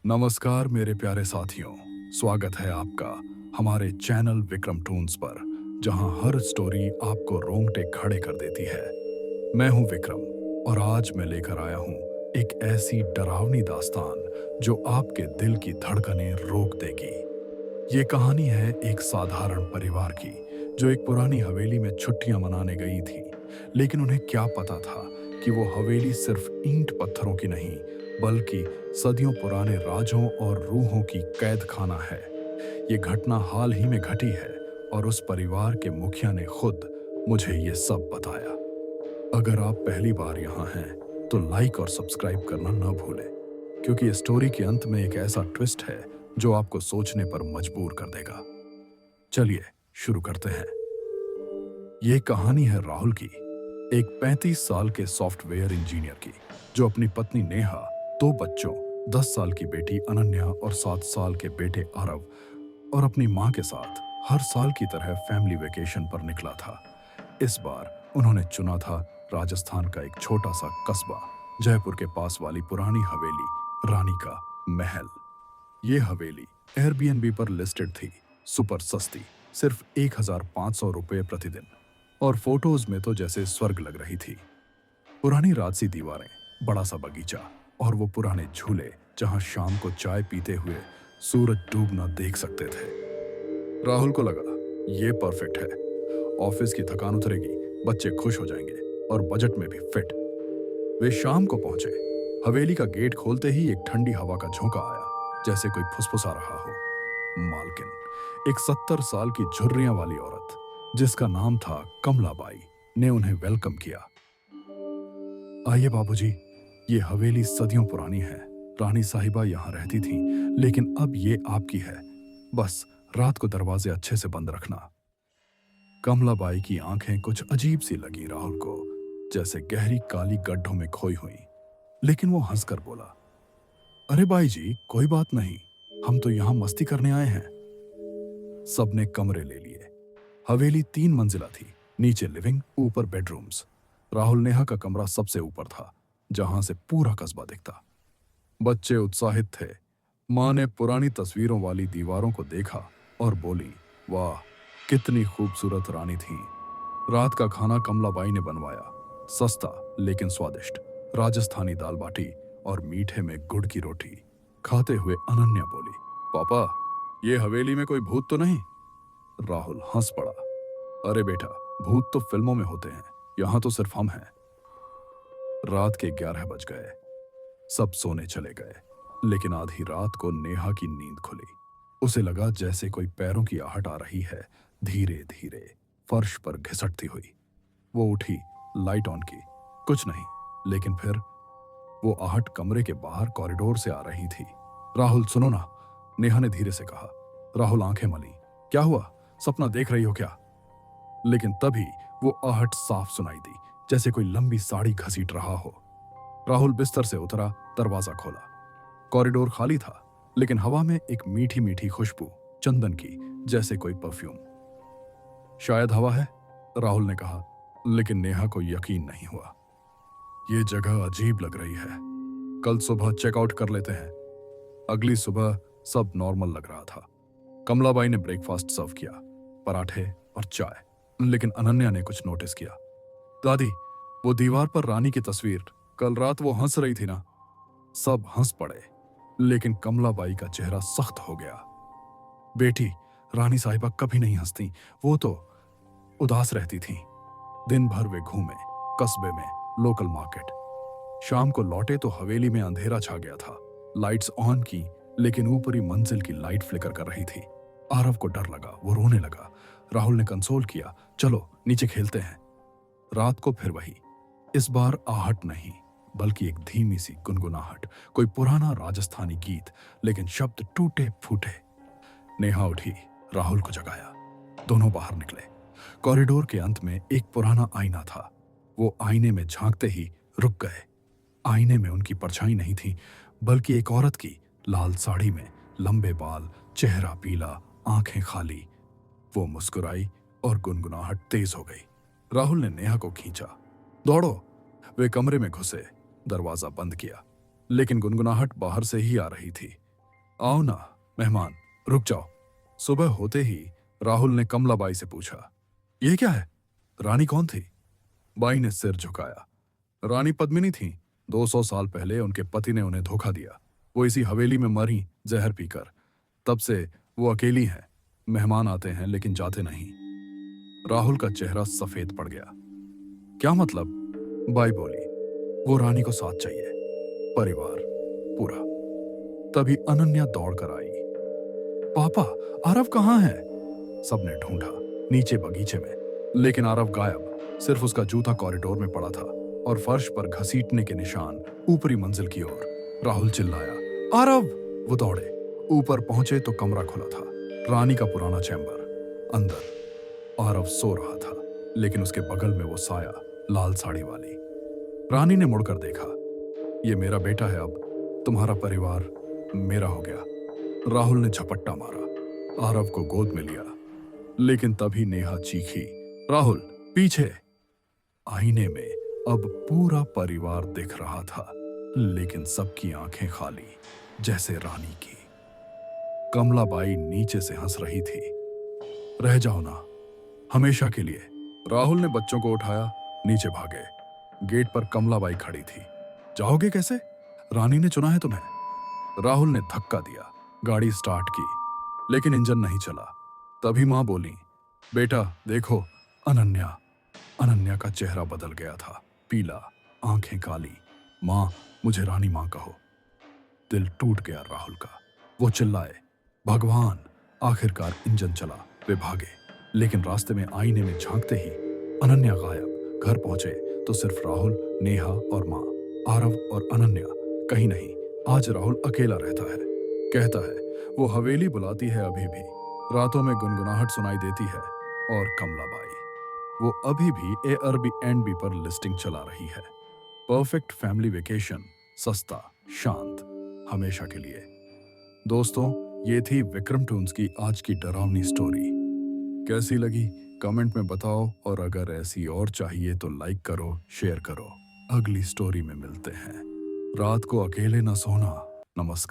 नमस्कार मेरे प्यारे साथियों, स्वागत है आपका हमारे चैनल विक्रम टून्स पर, जहां हर स्टोरी आपको रोंगटे खड़े कर देती है। मैं हूं विक्रम और आज मैं लेकर आया हूं एक ऐसी डरावनी दास्तान जो आपके दिल की धड़कनें रोक देगी। ये कहानी है एक साधारण परिवार की जो एक पुरानी हवेली में छुट्टियां मनाने गई थी। लेकिन उन्हें क्या पता था कि वो हवेली सिर्फ ईंट पत्थरों की नहीं, बल्कि सदियों पुराने राजों और रूहों की कैद खाना है। ये घटना हाल ही में घटी है और उस परिवार के मुखिया ने खुद मुझे ये सब बताया। अगर आप पहली बार यहाँ हैं तो लाइक और सब्सक्राइब करना ना भूलें, क्योंकि इस स्टोरी के अंत में एक ऐसा ट्विस्ट है जो आपको सोचने पर मजबूर कर देगा। चलिए शुरू करते हैं। ये कहानी है राहुल की, एक 35 साल के सॉफ्टवेयर इंजीनियर की, जो अपनी पत्नी नेहा, 2 बच्चों, 10 साल की बेटी अनन्या और 7 साल के बेटे आरव और अपनी मां के साथ हर साल की तरह फैमिली वेकेशन पर निकला था। इस बार उन्होंने चुना था राजस्थान का एक छोटा सा कस्बा, जयपुर के पास वाली पुरानी हवेली रानी का महल। ये हवेली एयरबीएनबी पर लिस्टेड थी, सुपर सस्ती, सिर्फ 1500 रुपये प्रतिदिन, और फोटोज में तो जैसे स्वर्ग लग रही थी। पुरानी राजसी दीवारें, बड़ा सा बगीचा और वो पुराने झूले जहां शाम को चाय पीते हुए सूरज डूबना देख सकते थे। राहुल को लगा ये परफेक्ट है। ऑफिस की थकान उतरेगी, बच्चे खुश हो जाएंगे और बजट में भी फिट। वे शाम को पहुंचे। हवेली का गेट खोलते ही एक ठंडी हवा का झोंका आया, जैसे कोई फुसफुसा रहा हो। मालकिन, एक 70 साल की झुर्रियां वाली औरत जिसका नाम था कमलाबाई, ने उन्हें वेलकम किया। आइए बाबूजी, ये हवेली सदियों पुरानी है। रानी साहिबा यहाँ रहती थी, लेकिन अब ये आपकी है। बस रात को दरवाजे अच्छे से बंद रखना। कमलाबाई की आंखें कुछ अजीब सी लगी राहुल को, जैसे गहरी काली गड्ढों में खोई हुई। लेकिन वो हंसकर बोला, अरे बाई जी, कोई बात नहीं, हम तो यहाँ मस्ती करने आए हैं। सबने कमरे ले लिए। हवेली 3 मंजिला थी, नीचे लिविंग, ऊपर बेडरूम्स। राहुल नेहा का कमरा सबसे ऊपर था, जहां से पूरा कस्बा दिखता। बच्चे उत्साहित थे। मां ने पुरानी तस्वीरों वाली दीवारों को देखा और बोली, वाह, कितनी खूबसूरत रानी थी। रात का खाना कमलाबाई ने बनवाया, सस्ता लेकिन स्वादिष्ट, राजस्थानी दाल बाटी और मीठे में गुड़ की रोटी। खाते हुए अनन्या बोली, पापा, ये हवेली में कोई भूत तो नहीं? राहुल हंस पड़ा, अरे बेटा, भूत तो फिल्मों में होते हैं, यहां तो सिर्फ हम हैं। रात के 11 बज गए। सब सोने चले गए, लेकिन आधी रात को नेहा की नींद खुली। उसे लगा जैसे कोई पैरों की आहट आ रही है, धीरे धीरे फर्श पर घिसटती हुई। वो उठी, लाइट ऑन की, कुछ नहीं। लेकिन फिर वो आहट कमरे के बाहर कॉरिडोर से आ रही थी। राहुल, सुनो ना, नेहा ने धीरे से कहा। राहुल आंखें मली, क्या हुआ, सपना देख रही हो क्या? लेकिन तभी वो आहट साफ सुनाई दी, जैसे कोई लंबी साड़ी घसीट रहा हो। राहुल बिस्तर से उतरा, दरवाजा खोला। कॉरिडोर खाली था, लेकिन हवा में एक मीठी मीठी खुशबू, चंदन की, जैसे कोई परफ्यूम। शायद हवा है, राहुल ने कहा, लेकिन नेहा को यकीन नहीं हुआ। ये जगह अजीब लग रही है, कल सुबह चेकआउट कर लेते हैं। अगली सुबह सब नॉर्मल लग रहा था। कमलाबाई ने ब्रेकफास्ट सर्व किया, पराठे और चाय। लेकिन अनन्या ने कुछ नोटिस किया। दादी, वो दीवार पर रानी की तस्वीर, कल रात वो हंस रही थी ना? सब हंस पड़े, लेकिन कमलाबाई का चेहरा सख्त हो गया। बेटी, रानी साहिबा कभी नहीं हंसती, वो तो उदास रहती थी। दिन भर वे घूमे, कस्बे में, लोकल मार्केट। शाम को लौटे तो हवेली में अंधेरा छा गया था। लाइट्स ऑन की, लेकिन ऊपरी मंजिल की लाइट फ्लिकर कर रही थी। आरव को डर लगा, वो रोने लगा। राहुल ने कंसोल किया, चलो नीचे खेलते हैं। रात को फिर वही, इस बार आहट नहीं, बल्कि एक धीमी सी गुनगुनाहट, कोई पुराना राजस्थानी गीत, लेकिन शब्द टूटे फूटे। नेहा उठी, राहुल को जगाया। दोनों बाहर निकले। कॉरिडोर के अंत में एक पुराना आईना था। वो आईने में झांकते ही रुक गए। आईने में उनकी परछाई नहीं थी, बल्कि एक औरत की, लाल साड़ी में, लंबे बाल, चेहरा पीला, आंखें खाली। वो मुस्कुराई और गुनगुनाहट तेज हो गई। राहुल ने नेहा को खींचा, दौड़ो। वे कमरे में घुसे, दरवाजा बंद किया, लेकिन गुनगुनाहट बाहर से ही आ रही थी। आओ ना मेहमान, रुक जाओ। सुबह होते ही राहुल ने कमलाबाई से पूछा, ये क्या है? रानी कौन थी? बाई ने सिर झुकाया। रानी पद्मिनी थी। 200 साल पहले उनके पति ने उन्हें धोखा दिया। वो इसी हवेली में मरी जहर पीकर। तब से वो अकेली हैं। मेहमान आते हैं लेकिन जाते नहीं। राहुल का चेहरा सफेद पड़ गया। क्या मतलब? बाई बोली, वो रानी को साथ चाहिए, परिवार पूरा। तभी अनन्या दौड़कर आई। पापा, आरव कहाँ है? सबने ढूंढा, नीचे बगीचे में, लेकिन आरव गायब। सिर्फ उसका जूता कॉरिडोर में पड़ा था और फर्श पर घसीटने के निशान ऊपरी मंजिल की ओर। राहुल चिल्लाया, आरव! वो दौड़े। ऊपर पहुंचे तो कमरा खुला था। रानी का पुराना चैम्बर। अंदर आरव सो रहा था, लेकिन उसके बगल में वो साया, लाल साड़ी वाली। रानी ने मुड़कर देखा। ये मेरा बेटा है, अब तुम्हारा परिवार मेरा हो गया। राहुल ने झपट्टा मारा, आरव को गोद में लिया, लेकिन तभी नेहा चीखी, राहुल पीछे! आईने में अब पूरा परिवार दिख रहा था, लेकिन सबकी आंखें खाली, जैसे रानी की। कमलाबाई नीचे से हंस रही थी। रह जाओ ना, हमेशा के लिए। राहुल ने बच्चों को उठाया, नीचे भागे। गेट पर कमलाबाई खड़ी थी। जाओगे कैसे? रानी ने चुना है तुम्हें। राहुल ने धक्का दिया। गाड़ी स्टार्ट की, लेकिन इंजन नहीं चला। तभी मां बोली, बेटा देखो, अनन्या। अनन्या का चेहरा बदल गया था, पीला, आंखें काली। मां, मुझे रानी मां कहो। दिल टूट गया राहुल का। वो चिल्लाए, भगवान! आखिरकार इंजन चला, वे भागे, लेकिन रास्ते में आईने में झांकते ही अनन्या गायब। घर पहुंचे तो सिर्फ राहुल, नेहा और मां। आरव और अनन्या कहीं नहीं। आज राहुल अकेला रहता है। कहता है वो हवेली बुलाती है अभी भी, रातों में गुनगुनाहट सुनाई देती है। और कमलाबाई, वो अभी भी एयरबीएनबी पर लिस्टिंग चला रही है। परफेक्ट फैमिली वेकेशन, सस्ता, शांत, हमेशा के लिए। दोस्तों, ये थी विक्रम टून्स की आज की डरावनी स्टोरी। कैसी लगी कमेंट में बताओ, और अगर ऐसी और चाहिए तो लाइक करो, शेयर करो। अगली स्टोरी में मिलते हैं। रात को अकेले न सोना। नमस्कार।